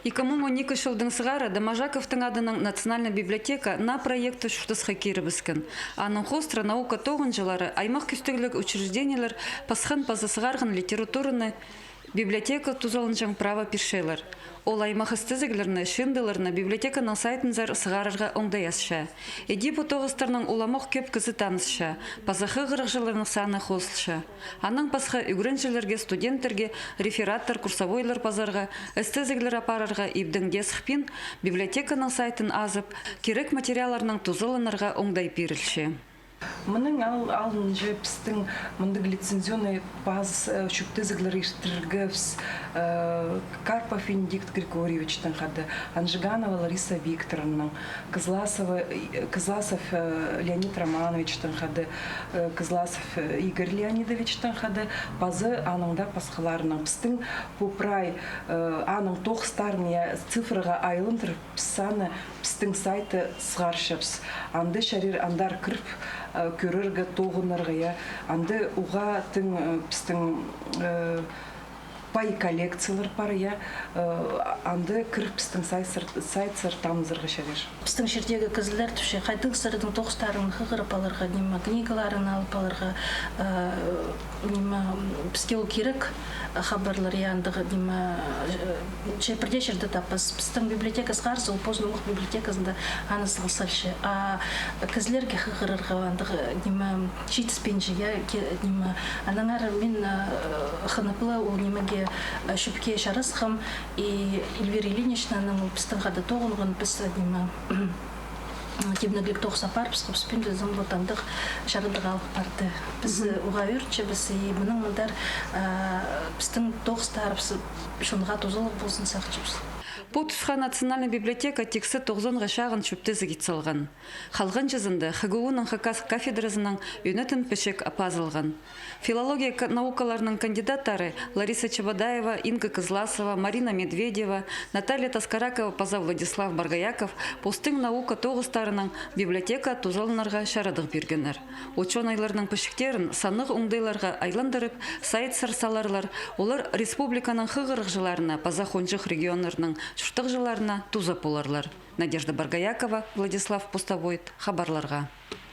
2012 жылдың сығары Дамажаковтың адының Национальная библиотека на проекты шуштысқа керібіскен. Аның хостра наука тоғын жылары аймақ күстігілік учреждениялар пасхан пазасығарғын литератураны библиотека тузалынжан права пиршелар. Ол аймақ істізіглеріні, шындыларыны библиотеканың сайтынзар сығарырға оңдаясша. Эди потоғыстарының уламақ көп кізі танысша, пазақы ғырықжыларының саны қосылша. Аның пасқа үгіріншілерге, студенттерге, рефераттар, курсовойлар пазарға, істізіглер апарарға ибдің десіқпен библиотеканың сайтын азып, керек материаларының тузылынырға оңдай берілші. Мұның алдын жепістің мұндық лицензионный баз шүптізіглер иштіргівс Карпов Венедикт Григорьевичтің қады, Анжиганова Лариса Викторовның, Кызласов Леонид Романовичтің қады, Кызласов Игорь Леонидовичтің қады, базы аныңда пасқаларының. Пістің попрай аның тоқстарын цифрыға айлындыр пісаны пістің сайты сығаршыпс. Анды шарир андар кіріп көріргі тоғынырға, анды уға тың пістің пай коллекциялар бар, анды кіріп пістің сайт сыртамызырға шарир. Пістің жердегі кізілер түше, қайтың сырдың тоқстарын қығырып алырға, книгаларын алып алырға, піске ол керек хабарлар яндығы, шепірде жерді тапыз. Пістің библиотекасы қарсы, ол позднылық библиотекасында анысығы сәлші. Кізілерге қығырырға андығы, шейтіспен жия, анаңар мен қынықлы ол немеге шүпке шарысқым, и Эльвира Ильиничнаның пістің қады тоғынғын пісі Тибнаглик тоқсапар, біз қыпспенді зымбылтандық шарындық алып барды. Біз ұға өртші, біз мұның мұндар біздің тоқстар, шонға тозылық болсын сақчыбыз. Бұл тұсқа Национальная библиотека тексі 90 шағын шөптізі кетсілген. Қалған жазында ХГУ-ның хакас кафедрасының үнетін пішек апазылған. Филология наукаларының кандидаттары Лариса Чабадаева, Инга Кызласова, Марина Медведева, Наталья Таскаракова, Паза Владислав Баргаяков постың наука тоғыстарының библиотека тузалынарға шарадық бергенер. Ученыйларының пішіктерін санық оңдайларға айландырып, сайт сарсаларлар, олар республиканың хығырық жыларына, Паза Хонжық регионларының шуштық жыларына тузап оларлар. Надежда Баргаякова, Владислав Пустовойт, хабарларға.